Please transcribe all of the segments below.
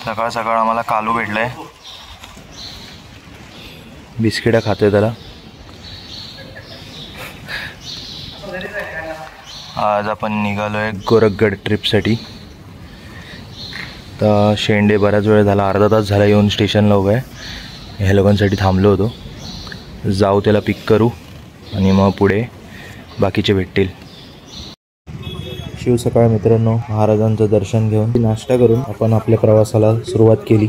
सकाळ सकाळ आम्हाला कालू भेटलाय, बिस्किटं खातोय त्याला। आज आपण निघालोय गोरखगड ट्रिपसाठी। तर शेंडे बराच वेळ झाला, अर्धा तास झाला येऊन स्टेशनला उभा आहे। ह्या लोकांसाठी थांबलो होतो, जाऊ त्याला पिक करू आणि मग पुढे बाकीचे भेटतील। शिव सकाळ मित्रांनो, महाराजांचं दर्शन घेऊन नाश्ता करून आपण आपल्या प्रवासाला सुरुवात केली।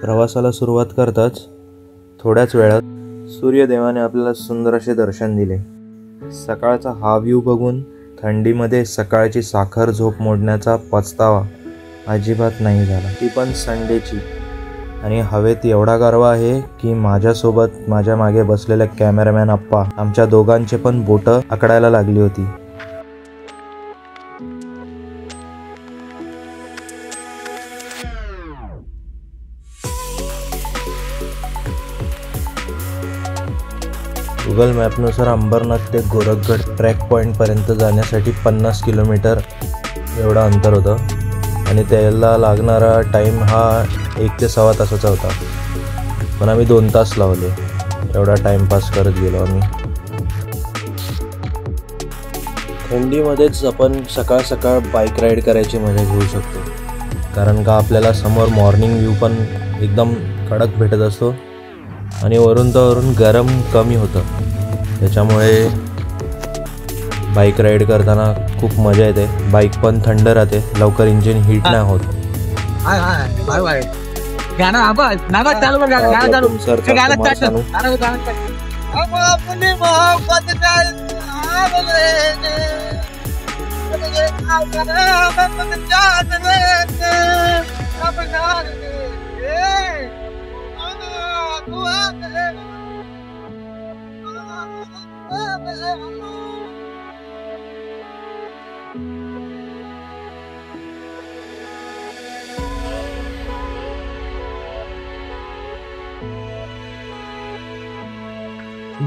प्रवासाला सुरुवात करताच थोड्याच वेळात सूर्यदेवाने आपल्याला सुंदर असे दर्शन दिले। सकाळचा हा व्ह्यू बघून थंडीमध्ये सकाळची साखर झोप मोडण्याचा पछतावा अजिबात नाही झाला, ती पण संडेची। आणि हवेत एवढा गारवा आहे की माझ्यासोबत माझ्या मागे बसलेल्या कॅमेरामॅन अप्पा आमच्या दोघांचे पण बोटं आकडायला लागली होती। गुगल मॅपनुसार अंबरनाथ ते गोरखगड ट्रॅक पॉईंटपर्यंत जाण्यासाठी 50 किलोमीटर एवढं अंतर होतं आणि त्याला लागणारा टाईम हा 1 ते सव्वा तासाचा होता, पण आम्ही 2 तास लावले। एवढा टाईमपास करत गेलो आम्ही। थंडीमध्येच आपण सकाळ सकाळ बाईक राईड करायची मजा घेऊ शकतो, कारण का आपल्याला समोर मॉर्निंग व्ह्यू पण एकदम कडक भेटत असतो आणि वरून तर वरून गरम कमी होतं, त्याच्यामुळे बाईक राईड करताना खूप मजा येते। बाईक पण थंड राहते, लवकर इंजिन हीट नाही होत।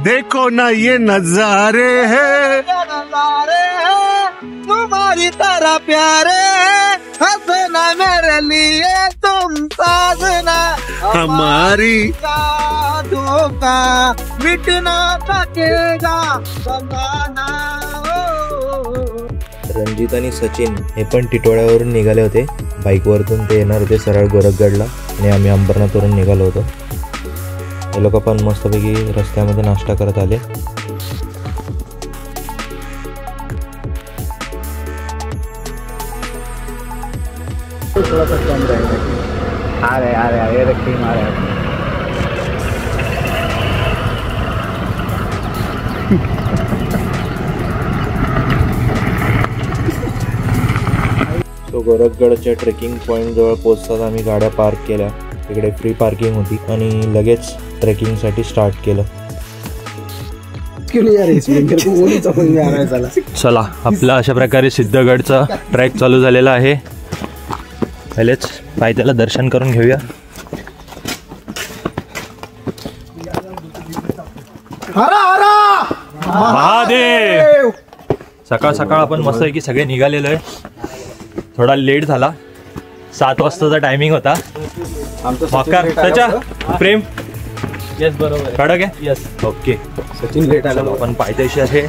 देखो ना ये नजारे हैं तुम्हारी तरह प्यारे, हंसना मेरे लिए तुम साजना, हमारी यादों का मिटना सकेगा जमाना। रणजित आणि सचिन हे पण टिटवाळ्यावरून निघाले होते बाईकवरतून। ते येणार होते सरळ गोरखगडला आणि आम्ही अंबरनाथवरून निघालो होतो। हे लोक पण मस्तपैकी रस्त्यामध्ये नाश्ता करत आले। तो गोरखगडच्या ट्रेकिंग पॉईंट जवळ पोहोचताच आम्ही गाड्या पार्क केल्या। तिकडे फ्री पार्किंग होती आणि लगेच ट्रेकिंगसाठी स्टार्ट केलं। चला, आपला अशा प्रकारे सिद्धगडचा ट्रॅक चालू झालेला आहे। पहिलेच पायथ्याला दर्शन करून घेऊया। महादेव! सकाळ सकाळ आपण मस्त की सगळे निघालेलो आहे। थोडा लेट झाला, 7 वाजताचा टायमिंग होता। त्याच्या प्रेम यस बरोबर कडक आहे यस ओके। सचिन लेट आला, आपण पायथ्याशी आहे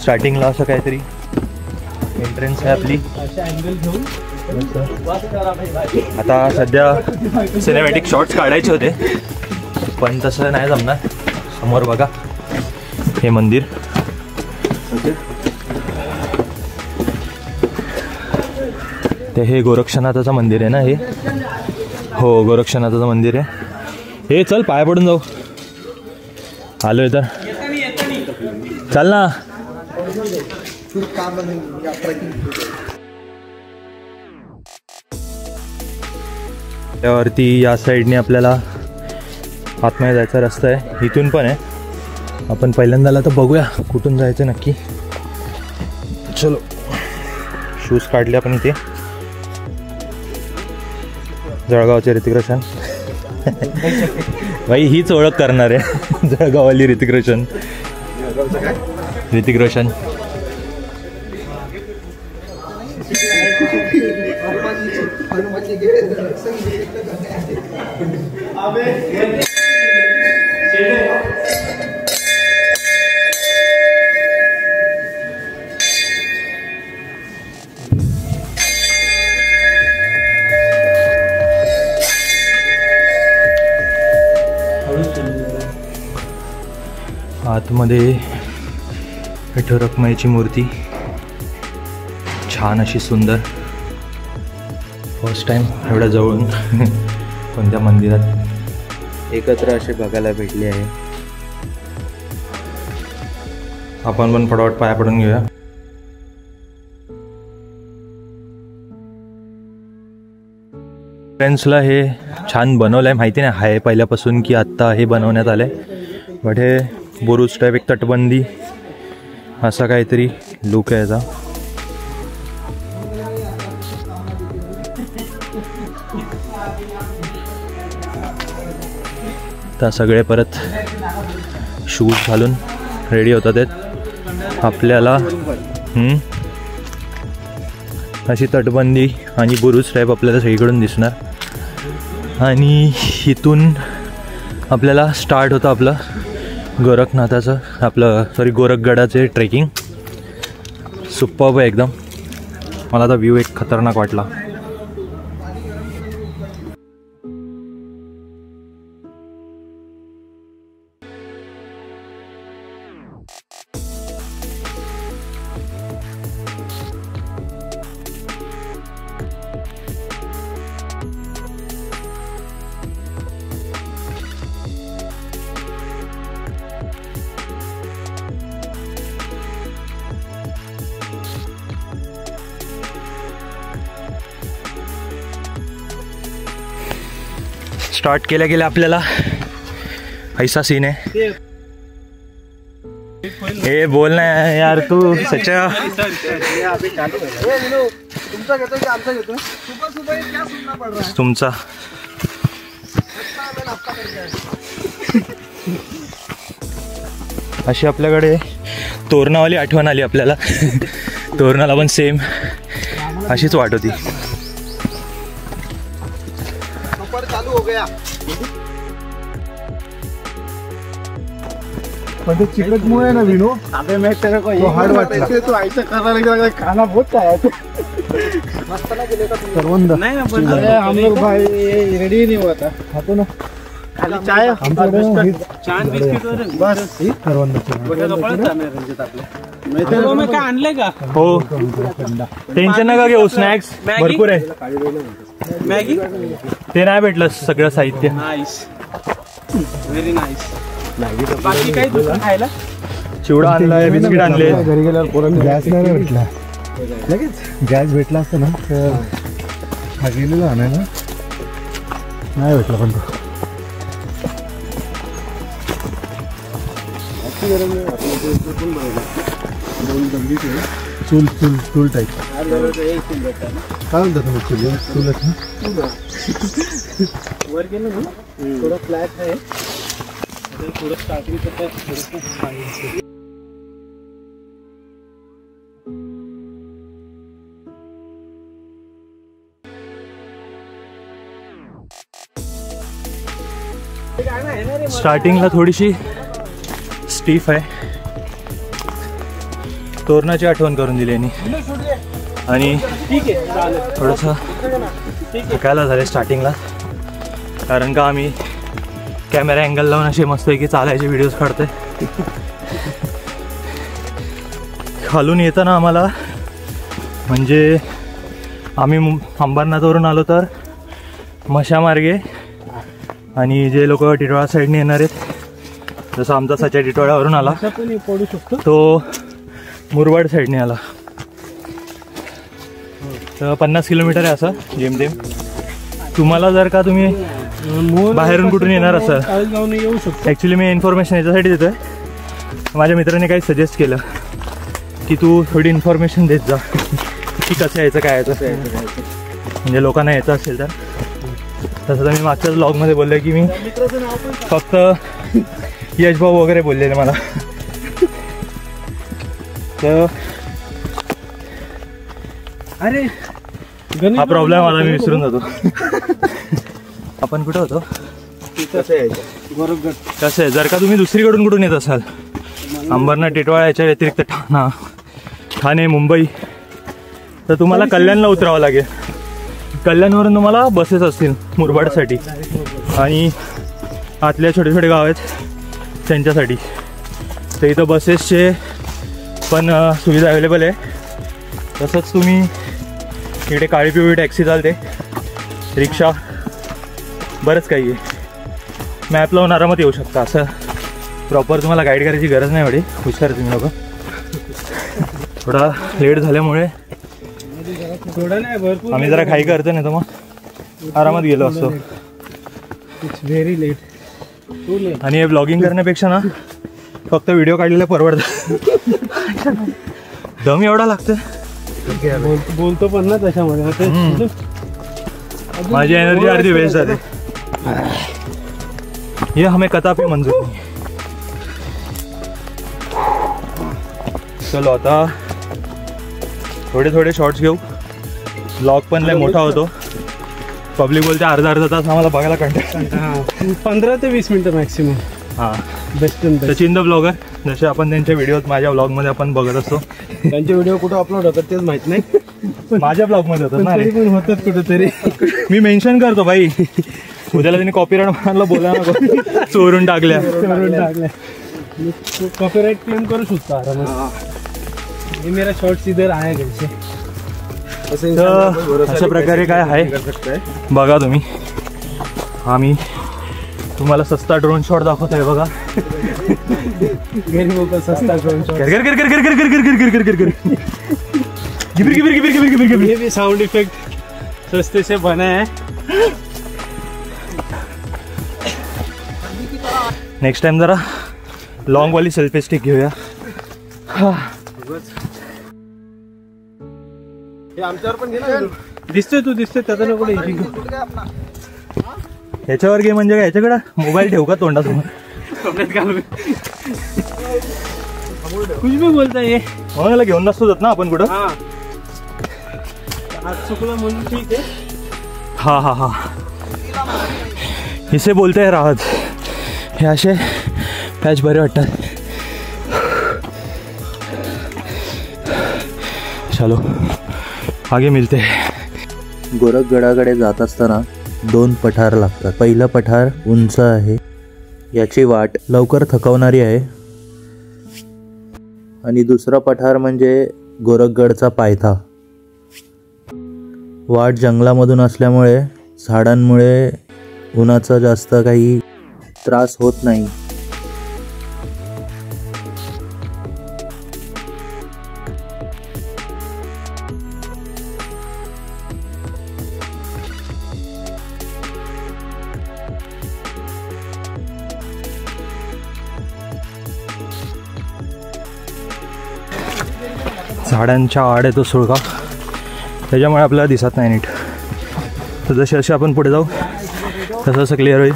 स्टार्टिंगला असं काहीतरी एंट्रन्स आहे आपली। अशा अँगल घेऊन आता सध्या सिनेमॅटिक शॉट्स काढायचे होते पण तसं नाही जमणार. समोर बघा हे मंदिर. ते हे गोरक्षनाथाचं मंदिर आहे ना हे. हो गोरक्षनाथाचं मंदिर आहे हे. चल पाया पडून जाऊ. आलोय तर चल ना. त्यावरती या साईडने आपल्याला आतमध्ये जायचा रस्ता आहे. इथून पण आहे. आपण पहिल्यांदाला तर बघूया कुठून जायचं नक्की. चलो शूज काढले आपण इथे. जळगावचे ऋतिक रोशन भाई हीच ओळख करणार आहे. जळगाववाली ऋतिक रोशन. ऋतिक रोशन आतमध्ये विठ्ठल रखुमाईची मूर्ती छान अशी सुंदर. फर्स्ट टाइम एवढ्या जवळून कोणत्या मंदिरात एकत्र असे बघायला भेटले आहे. आपण पण फटाफट पाया पडून घेऊया. फ्रेंड्सला हे छान बनवलं आहे. माहिती नाही आहे पहिल्यापासून की आत्ता हे बनवण्यात आलं आहे. बट हे बुरुज टाईप एक तटबंदी असा काहीतरी लुक आहे याचा. तर सगळे परत शूज घालून रेडी होतात आहेत. आपल्याला अशी तटबंदी आणि बुरुज टाईप आपल्याला सगळीकडून दिसणार. आणि इथून आपल्याला स्टार्ट होतं आपलं गोरखनाथाचं गोरखगडाचे ट्रेकिंग. सुपर्ब आहे एकदम. मला तर व्ह्यू एक खतरनाक वाटला. स्टार्ट केल्या गेल्या आपल्याला ऐसा सीन आहे. हे बोल ना यार तू सच्चा. तुमचा अशी आपल्याकडे तोरणावाली आठवण आली आपल्याला. तोरणाला पण सेम अशीच वाट होती. चालू हो गया. पण ते चिकट मुळे ना विनो अबे मैं तेरे को ये हार्ड वाटला. तो ऐसा करने लगा खाना बहुत आया तो मस्त ना गेले का करवंद. नाही ना पण हम लोग भाई रेडी नहीं हुआ था. खातो ना खाली चाय चाय बिस्किट वर बस ही करवंद. बघा कपडा चालणार रंजित आपले. मैं काय आणले का. हो टेन्शन नका घेऊ. स्नॅक्स भरपूर आहे. मॅगी ते नाही भेटलं सगळं साहित्य. Nice very nice. बाकी काही दुसरं खायला चिवडा आणलाय बिस्किट आणले. घरी गेल्यावर पोरांनी गॅस नाही भेटला. लगेच गॅस भेटला असतं ना तर हा गेलेला आणायला नाही भेटला. पण चूल चूल चूल टाईप काय म्हणतात तुम्ही. चूल चूलच ना वर गेलं ना थोडं फ्लॅट आहे. थोडं स्टार्टिंग करतात. स्टार्टिंगला थोडीशी स्टीफ आहे. तोरणाची आठवण करून दिली यांनी. आणि थोडंसं थकायला झालं स्टार्टिंगला, कारण का आम्ही कॅमेरा अँगल लावून असे मस्तपैकी चालायचे व्हिडिओज काढतोय. खालून येताना आम्हाला म्हणजे आम्ही अंबरनाथवरून आलो तर मशामार्गे, आणि जे लोक टिटवाळा साईडने येणार आहेत, जसं आमचा सच्या टिटवाळ्यावरून आला पडू शकतो तो मुरबाड साईडने आला. तर 50 किलोमीटर आहे असं जेमतेम. तुम्हाला जर का तुम्ही बाहेरून कुठून येणार असाल, येऊ शकतो. ॲक्च्युली मी इन्फॉर्मेशन याच्यासाठी देतोय, माझ्या मित्राने काही सजेस्ट केलं की तू थोडी इन्फॉर्मेशन देत जा की कसं यायचं काय यायचं, म्हणजे लोकांना यायचं असेल तर. तसं तर मी मागच्याच ब्लॉगमध्ये बोललो की मी फक्त यशभाऊ वगैरे बोललेले मला. तर अरे हा प्रॉब्लेम मला मी विसरून जातो. आपण कुठं होतो? कसं आहे, जर का तुम्ही दुसरीकडून कुठून येत असाल, अंबरनाथ टिटवाळा याच्या व्यतिरिक्त ठाणे मुंबई, तर तुम्हाला कल्याणला उतरावं लागेल. कल्याणवरून तुम्हाला बसेस असतील मुरबाडसाठी, आणि आतल्या छोटे छोटे गाव आहेत त्यांच्यासाठी. तर इथं बसेसचे पण सुविधा अवेलेबल आहे. तसंच तुम्ही इकडे काळी पिवळी टॅक्सी चालते, रिक्षा, बरंच काही आहे. मॅप लावून आरामात येऊ शकता. असं प्रॉपर तुम्हाला गाईड करायची गरज नाही. एवढी हुशार तुम्ही लोक. थोडा लेट झाल्यामुळे आम्ही जरा घाई करतो, नाही तर मग आरामात गेलो असतो. Very late. आणि हे ब्लॉगिंग करण्यापेक्षा ना फक्त व्हिडिओ काढलेला परवडतं. दम एवढा लागतं, बोलतो पण ना त्याच्यामध्ये. माझी एनर्जी अर्धी वेस्ट जाते. ये हमें कदापि मंजूर नाही. चलो आता थोडे थोडे शॉर्ट्स घेऊ. ब्लॉग पण लय मोठा होतो. पब्लिक बोलते अर्धा तास आम्हाला बघायला कंटाळा. 15 ते 20 मिनिटं मॅक्सिमम. हां, बेस्ट. सचिन द ब्लॉगर, जसे आपण त्यांच्या व्हिडिओत माझ्या ब्लॉगमध्ये आपण बघत असतो. त्यांचे व्हिडिओ कुठं अपलोड होतात तेच माहित नाही. माझ्या ब्लॉगमध्ये होतात ना, पण होतात कुठेतरी. मी मेन्शन करतो भाई. उद्याला त्यांनी कॉपीराईट म्हणाला बोला नको, चोरून टाकल्या. कॉपीराइट क्लेम करू शकतो आरामात. हे मेरा शॉर्ट्स इधर आहे घरचे. अशा प्रकारे काय आहे बघा तुम्ही. आम्ही तुम्हाला सस्ता ड्रोन शॉट दाखवतोय बघा. सस्ता ड्रोन शॉट. ये भी साउंड इफेक्ट सस्ते से बना है. नेक्स्ट टाइम जरा लॉन्ग वाली सेल्फी स्टिक घेऊया. आमच्यावर पण दिसतोय, तू दिसतोय त्याचा नको. ह्याच्यावर घे म्हणजे काय, ह्याच्याकडे मोबाईल ठेवू का तोंडासमोर? कुछ भी बोलताय. मला घेऊन नसतो जात ना आपण कुठं. आज चुकलं म्हणून ठीक आहे. हा हा हा, इसे बोलते हैं राहत. हे असे पॅच बरे वाटतात. चलो आगे मिलते. गोरखगडाकडे जात असताना 2 पठार लागतात. पहिलं पठार उंच आहे, याची वाट लवकर थकवणारी आहे. आणि दुसरा पठार म्हणजे गोरखगडचा पायथा. वाट जंगलामधून असल्यामुळे झाडांमुळे उन्हाचा जास्त काही त्रास होत नाही. झाडांच्या आड येतो सुळका, त्याच्यामुळे आपल्याला दिसत नाही नीट. तर जसे जसे आपण पुढे जाऊ तसं असं क्लिअर होईल.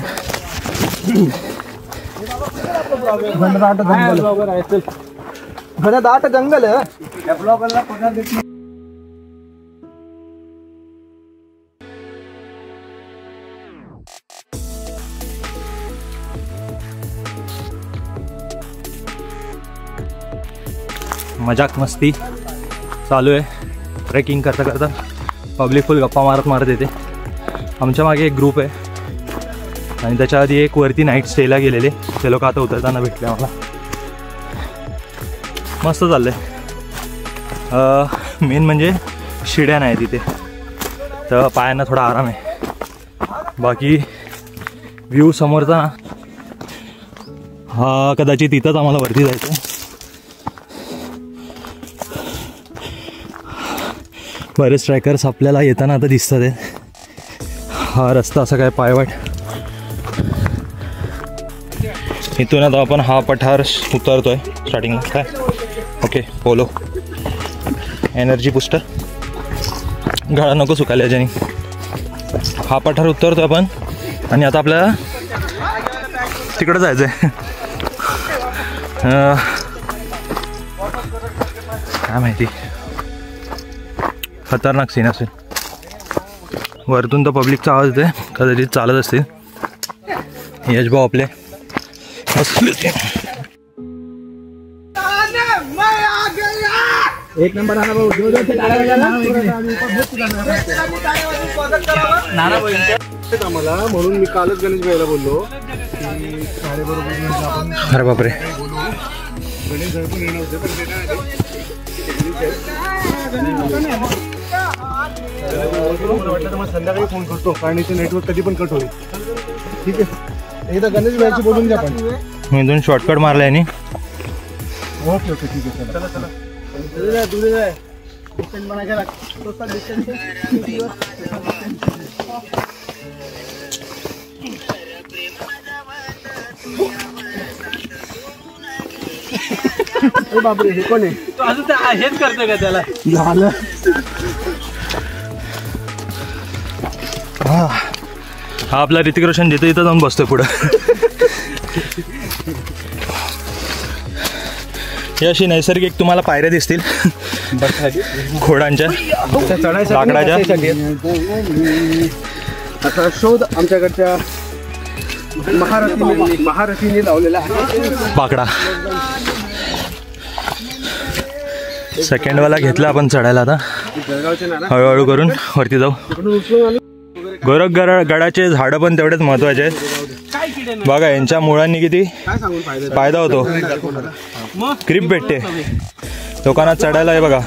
दाट जंगल आहे. मजाक मस्ती चालू आहे. ट्रेकिंग करता करता पब्लिक फुल गप्पा मारत येते. आमच्या मागे एक ग्रुप आहे आणि त्याच्या आधी एक वरती नाईट स्टेला गेलेले, ते लोक आता उतरताना भेटले मला. मस्त चाललं आहे. मेन म्हणजे शिड्या नाही तिथे, तर पायांना थोडा आराम आहे. बाकी व्ह्यू समोरचा ना, हा कदाचित इथंच आम्हाला वरती जायचं आहे. बरेच ट्रॅकर्स आपल्याला येताना आता दिसतात आहेत. हा रस्ता असा काय पायवाट. इथून आता आपण हा पठार उतरतोय स्टार्टिंगला. काय ओके, पोलो एनर्जी बुस्टर, गळा नको सुकायला याच्याने. हा पठार उतरतोय आपण आणि आता आपल्याला तिकडं जायचं आहे. काय माहिती, खतरनाक सीन असेल. वरतून तर पब्लिकचा आवाज येते, कदाचित चालत असतील. यश भाऊ आपले एक नंबर आला भाऊ. आम्हाला म्हणून मी कालच गणेश भाईला बोललो की शाळेबरोबर. अरे बापरे, गणेश भाई पण येणार होते, पण संध्याकाळी फोन करतो कारण इथे नेटवर्क कधी पण कट होईल. ठीक आहे, एकदा गणेश भाईची बोलून घ्या. पण मी दोन शॉर्टकट मारला आहे. ओके ओके ठीक आहे, चला चला. दूर जाय डिस्टन्स बना के रख. बापरे, हे कोण आहे? अजून हेच करतोय का त्याला? झालं. हा आपला ऋतिक रोशन जिथे इथं जाऊन बसतोय पुढं. ही अशी नैसर्गिक तुम्हाला पायऱ्या दिसतील घोडांच्या, लाकडाच्या. आता शोध आमच्याकडच्या महारथीने लावलेला आहे बाकडा. सेकंडवाला घेतला आपण चढायला. आता हळूहळू करून वरती जाऊ. गोरखगडाचे झाडं पण तेवढेच महत्वाचे आहेत. बघा यांच्या मुळांनी किती फायदा होतो. ग्रिप भेटते लोकांना चढायला. आहे बघा,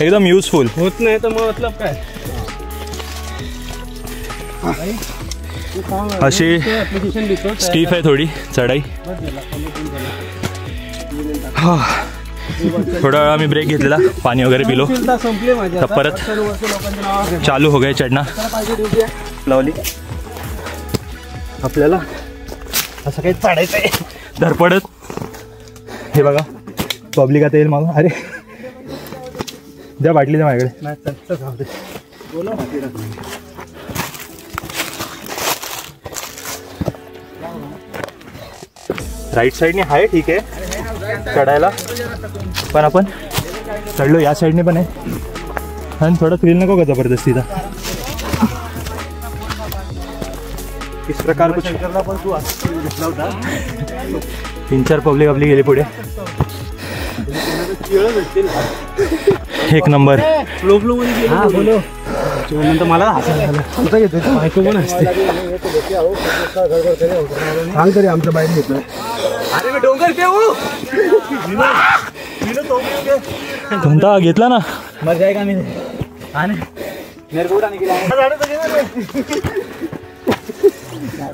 एकदम युजफुल. होत नाही तर मग मतलब काय. अशी स्टीफ आहे थोडी चढाई. थोडा वेळ आम्ही ब्रेक घेतलेला, पाणी वगैरे पिलो, तर परत चालू हो गए चढना. लावली आपल्याला असं काही चढायचं आहे धडपडत. हे बघा पब्लिक आता येईल मागून. अरे द्या बाटली द्या माझ्याकडे. राईट साईडने आहे ठीक आहे चढायला, पण आपण चढलो या साईडने पण आहे. आणि थोडं थ्रिल नको का जबरदस्तीचा. इस प्रकार कुछ. तीन चार पब्लिक आपली गेली पुढे. एक नंबर. नंतर मला बायको पण असते. सांग तरी आमच्या बाहेर घेतलं. अरे मी डोंगर कोणता घेतला ना मर जाएगा मी.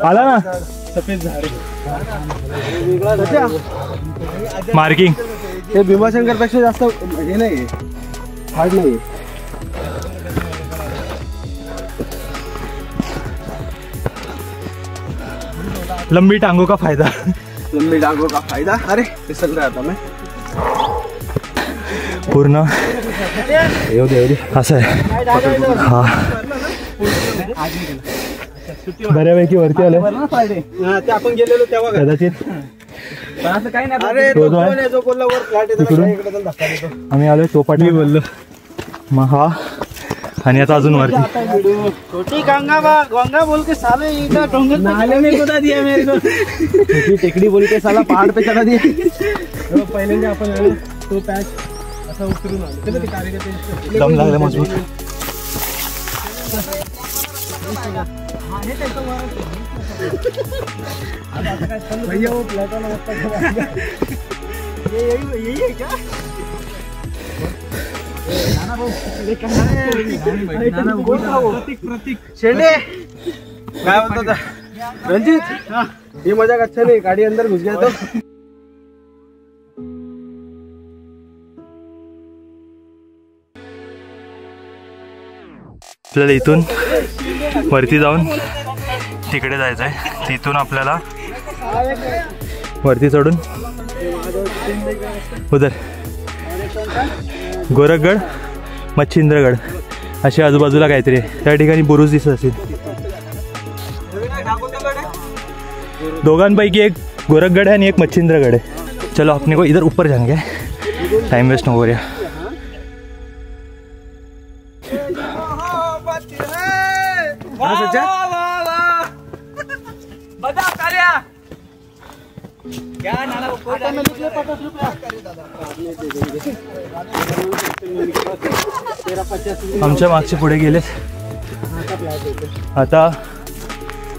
आला ना सफेद झाड. मार्किंग. हे भीमाशंकर पेक्षा जास्त हे नाही, हार्ड नाही. लंबी टांगों का फायदा. लंबी टांगों का फायदा. अरे फिसल रहा था मैं पूर्ण. असं आहे. हा बऱ्यापैकी वरती आले. ते आपण गेलेलो तेव्हा कदाचित असं काही नाही. अरे तो बोलला वर फ्लॅट येतो इकडे धक्का देतो. आम्ही आलोय चौपाटी बोललो. मग हा आणि आता अजून वरती. छोटी गंगा बोल के साले इधर डोंगर नाले में कुदा दिया मेरे को. छोटी टेकडी बोल के साला पहाड़ पे चढ़ा दिया. पहिल्यांदा आपण तो पॅच असं उतरून आलं ते कार्यकर्ते दम लागला मजबूत. भैया वो प्लेटॉन यही है क्या? प्रतीक शेंडे काय बोलतो रणजित, ही मजाक अच्छा नाही, गाडी अंदर घुस गया तो. आपल्याला इथून वरती जाऊन तिकडे जायचं आहे. तिथून आपल्याला वरती चढून उधर गोरखगड, मच्छिंद्रगड अशी आजूबाजूला काहीतरी आहे. त्या ठिकाणी बुरुज दिसत असेल. दोघांपैकी एक गोरखगड है आणि एक मच्छिंद्रगड है. चलो अपने को इधर ऊपर जाएंगे, टाइम वेस्ट न हो रहा. आमच्या मागचे पुढे गेलेत. आता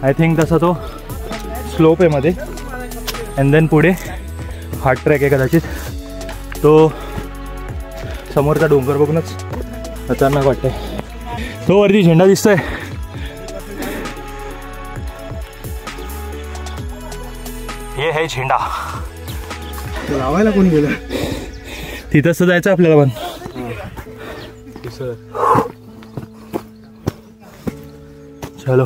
आय थिंक तसा तो स्लोप आहे मध्ये, अँड देन पुढे हार्ड ट्रॅक आहे कदाचित. तो समोरचा डोंगर बघूनच खतरनाक वाटतंय. तो वरती झेंडा दिसतोय. हे आहे झेंडा. लावायला कोण गेलं? तिथंच जायचं आपल्याला पण. चलो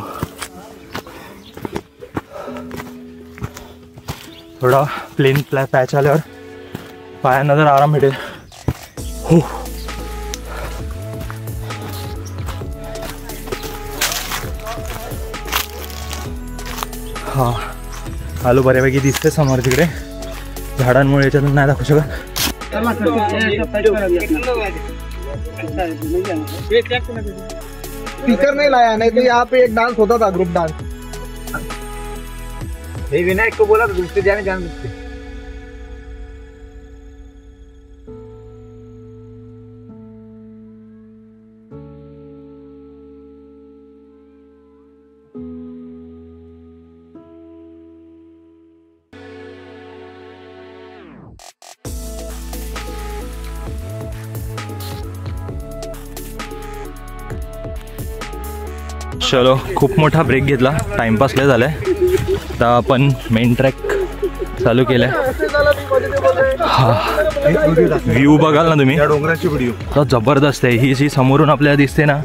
थोडा प्लेन पॅच आल्यावर पायांना जर आराम भेटेल. हो हा आलो बऱ्यापैकी दिसते समोर. तिकडे झाडांमुळे याच्यातून नाही दाखवू शकत. स्पीकर नहीं लाया, नहीं तो यहाँ पे एक डांस होता था, ग्रुप डांस. विनायक को बोला तो दूसरे जाने जान सकते. चलो खूप मोठा ब्रेक घेतला, टाइमपास लय झालाय. आता आपण मेन ट्रॅक चालू केलाय. व्ह्यू बघाल ना तुम्ही, डोंगराची व्हिडिओ तर जबरदस्त आहे. ही जी समोरून आपल्याला दिसते ना,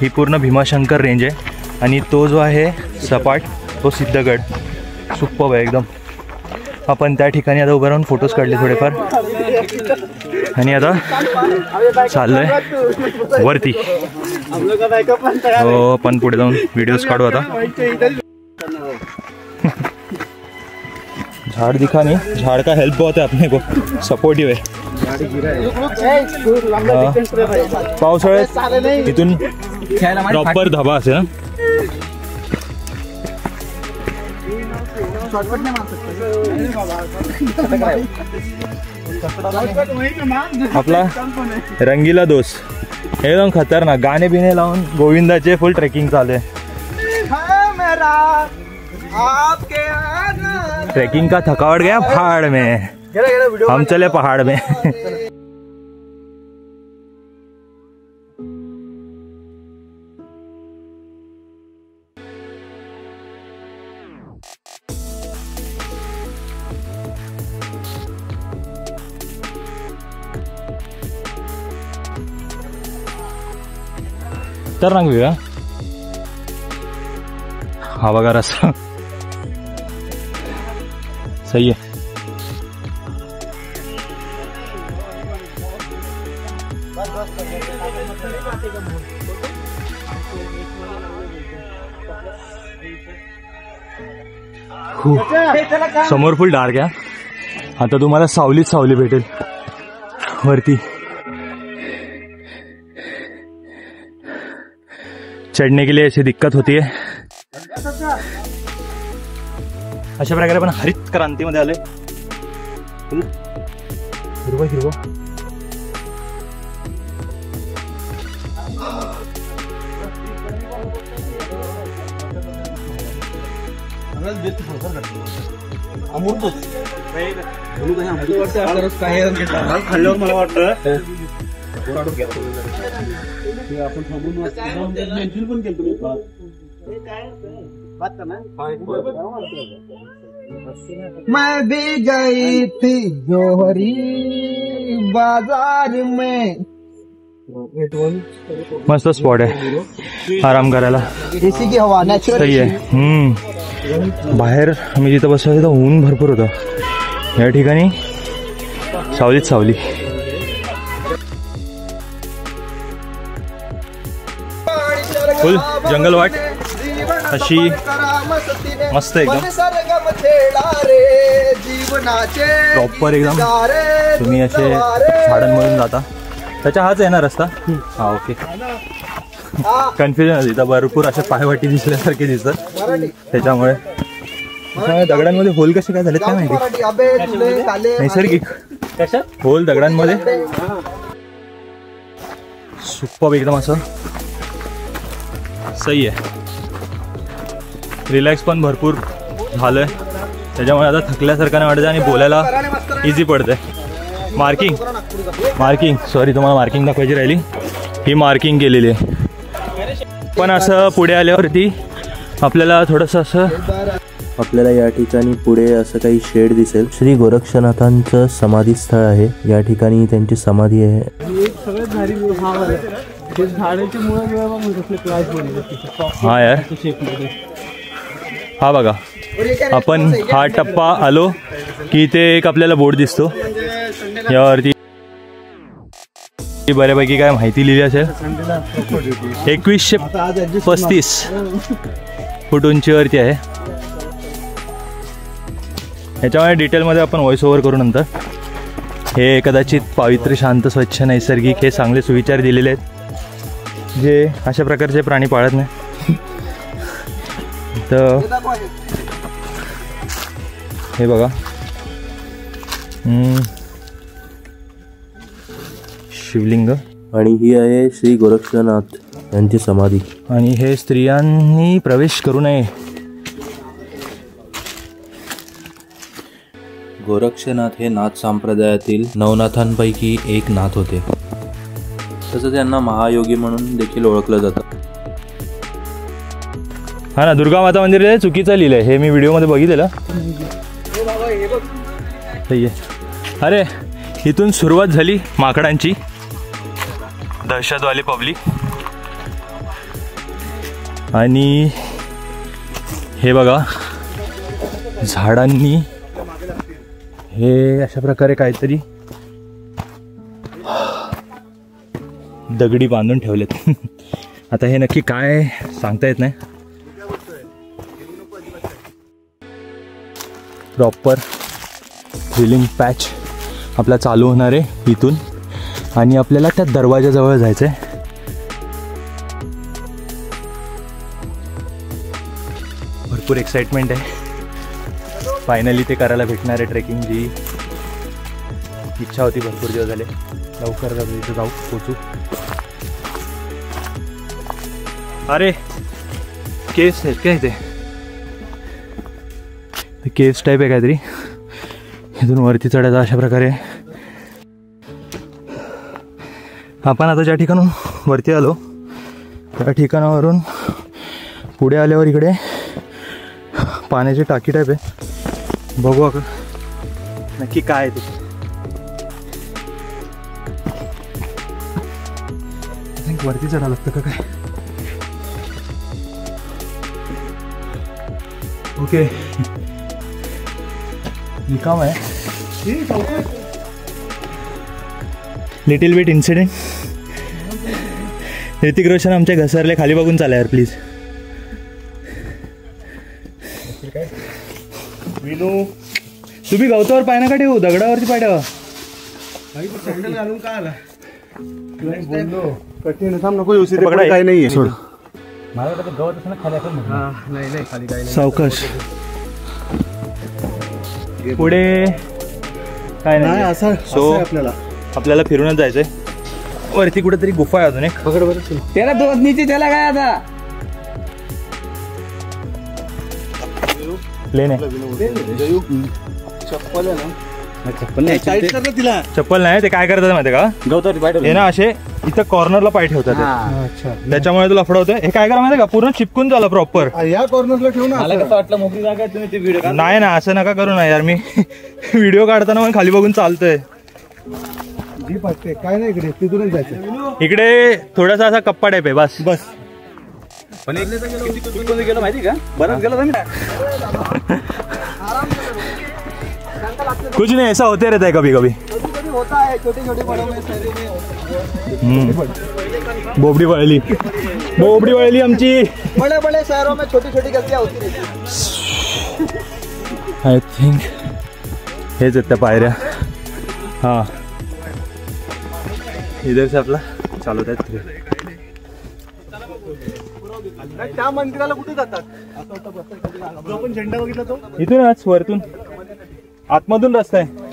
ही पूर्ण भीमाशंकर रेंज आहे. आणि तो जो आहे सपाट तो सिद्धगड सुप्पब आहे एकदम. आपण त्या ठिकाणी आता उभं राहून फोटोज काढले थोडेफार. आणि आता चाललोय वरती. हो आपण पुढे जाऊन व्हिडिओज काढू आता. झाड़ दिखा नहीं, झाड़ का हेल्प बहुत है अपने को, सपोर्टिव है. पावसाळ्यात इथून प्रॉपर धबा असेल ना. आपला रंगीला दोस्त एकदम खतरनाक. गाणे बिणे लावून गोविंदाचे फुल ट्रेकिंग चालू आहे. ट्रेकिंग का थकावट गया पहाड़ में, हम चले पहाड़ में. तर रंग भी हा बघा रस्ता सही है. समोर फुल डार्क आहे. आता तुम्हाला सावलीच सावली भेटेल वरती. चढ़ने के लिए ऐसी दिक्कत होती है. अशा प्रकारे आपण हरित क्रांतीमध्ये आले. हिरवा हिरवा खाल्ल्यावर मला वाटतं मैं भी गई थी जोहरी बाजार में. मस्त स्पॉट आहे आराम करायला. एसी की हवा नॅचरल. सही आहे. बाहेर मी जिथं बसलो तिथं ऊन भरपूर होतं. या ठिकाणी सावलीच सावली. फुल जंगल वाट अशी मस्त एकदम प्रॉपर एकदम. तुम्ही असे झाडांमधून जाता. त्याच्या हाच आहे ना रस्ता. हा ओके. कन्फ्युजन होती इथं. भरपूर असे पायवाटी दिसल्यासारखे दिसतात त्याच्यामुळे. दगडांमध्ये होल कसे काय झाले काय माहिती. नैसर्गिक होल दगडांमध्ये. सुपर एकदम असं सही आहे. रिलॅक्स पण भरपूर झालंय त्याच्यामुळे आता थकल्यासारखं नाही वाटतं आणि बोलायला इझी पडतंय. मार्किंग सॉरी तुम्हाला मार्किंग दाखवायची राहिली. ही मार्किंग केलेली आहे. पण असं पुढे आल्यावरती आपल्याला थोडंसं असं आपल्याला या ठिकाणी पुढे असं काही शेड दिसेल. श्री गोरक्षनाथांचं समाधीस्थळ आहे. या ठिकाणी त्यांची समाधी आहे. हा यार. हा बघा आपण हा टप्पा आलो की इथे एक आपल्याला बोर्ड दिसतो. यावरती बऱ्यापैकी काय माहिती लिहिली असेल. 2135 फूट उंचीवरती आहे. याच्यामुळे डिटेलमध्ये आपण व्हॉइस ओव्हर करू नंतर. हे कदाचित पावित्र्य शांत स्वच्छ नैसर्गिक हे चांगले सुविचार दिलेले आहेत जे अशा प्रकारचे प्राणी पाळत नाही. तर हे बघा शिवलिंग. आणि ही आहे श्री गोरक्षनाथ यांची समाधी. आणि हे स्त्रियांनी प्रवेश करू नये. गोरक्षनाथ हे नाथ संप्रदायातील नवनाथांपैकी एक नाथ होते. तसं त्यांना महायोगी म्हणून देखील ओळखलं जातं. हा ना. दुर्गा माता मंदिर आहे चुकीचं लिहिलंय. हे मी व्हिडिओमध्ये बघितलेलं. सही आहे. अरे इथून सुरुवात झाली माकडांची. दहशतवाली पब्लिक. आणि हे बघा झाडांनी हे अशा प्रकारे काहीतरी दगडी बांधून ठेवलेत. आता हे नक्की काय सांगता येत नाही. प्रॉपर हिलिंग पॅच आपला चालू होणार आहे इथून. आणि आपल्याला त्या दरवाजाजवळ जायचं आहे. भरपूर एक्साइटमेंट आहे. फायनली ते करायला भेटणार आहे. ट्रेकिंग जी इच्छा होती भरपूर दिवस झाले. लवकर इथे जाऊ पोचू. अरे केव्स आहेत काय ते केव्स टाईप आहे काहीतरी. इथून वरती चढायचं अशा प्रकारे. आपण आता ज्या ठिकाणून वरती आलो त्या ठिकाणावरून पुढे आल्यावर इकडे पाण्याची टाकी टाईप आहे. बघू आपण नक्की काय आहे ते. वरती चढायला लागतं का काय. ओके निकाम आहे. Little bit incident. Hrithik Roshan आमच्या घसरले खाली बघून चाला यार प्लीज. विनू तुम्ही गवतावर पाय नका ठेवू. दगडावरती पाय ठेवा. सँडल घालून काय आला कठीण. थांब नको येऊ. काही नाहीये. सोड. मला वाटतं गवत असं ना खाली आपण. नाही खाली काही सावकाश. पुढे काय नाही असं. सो आपल्याला फिरूनच जायचंय. वरती कुठेतरी गुफा आहे अजून एक. त्याला दोन नीचे त्याला काय आता लेणे चप्पल आहे ना चप्पल नाही ते काय करतात माहिती का हे ना असे इथं कॉर्नरला पाय ठेवतात अच्छा त्याच्यामुळे तुला लफडं होतं हे काय करा माहिती का पूर्ण चिपकून झालं प्रॉपर या कॉर्नरला ठेवू ना मला कसं वाटलं मोकळी जागा आहे, तुम्ही ते व्हिडिओ नाही ना असं नका करू ना यार मी व्हिडिओ काढताना पण खाली बघून चालतोय जीप असते काय नाही इकडे तिथूनच जायचं इकडे थोडासा असा कप्पा टाईप आहे बस बस पण एक किती गेलो माहिती का बरंच गेलो मी कुछ नहीं ऐसा होते रहता है कभी कभी होता है छोटे छोटे बड़ों में शहरों में बोबडी वळली आमची बड़े बड़े शहरों में छोटी छोटी गलतियां होती रहती हैं आय थिंक हेच आहेत त्या पायऱ्या हां इधर से आपला चालवत आहेत त्या मंदिराला कुठे जातात जो आपण झेंडा बघितला तो इथूनच वरतून आतमधून रस्ता आहे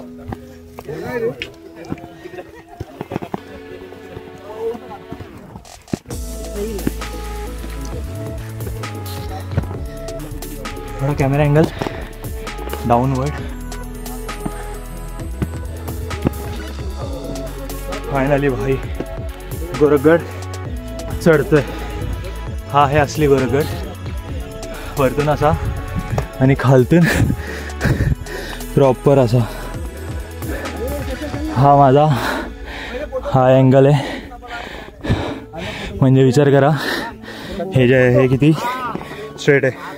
थोड़ा कैमरा एंगल डाउनवर्ड फायनली भाई गोरखगड चढतोय हा आहे असली गोरखगड वरतून असा आणि खालतून प्रॉपर असा हा माझा हा अँगल आहे म्हणजे विचार करा हे जे आहे हे किती स्ट्रेट आहे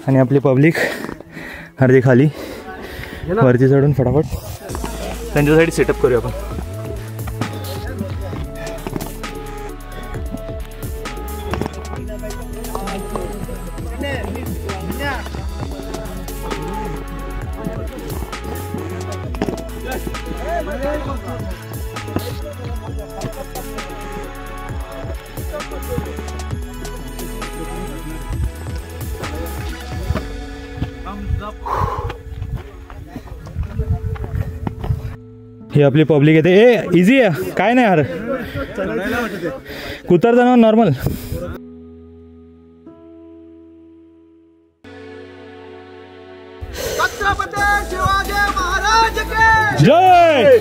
आणि आपली पब्लिक अर्धी खाली वरती चढून फटाफट त्यांच्यासाठी सेटअप करूया आपण ही आपली पब्लिक येते ए इझी आहे काय नाही यार कुतरताना नॉर्मल छत्रपती शिवाजी महाराज के जय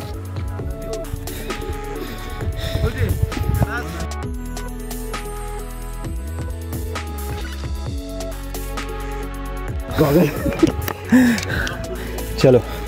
चलो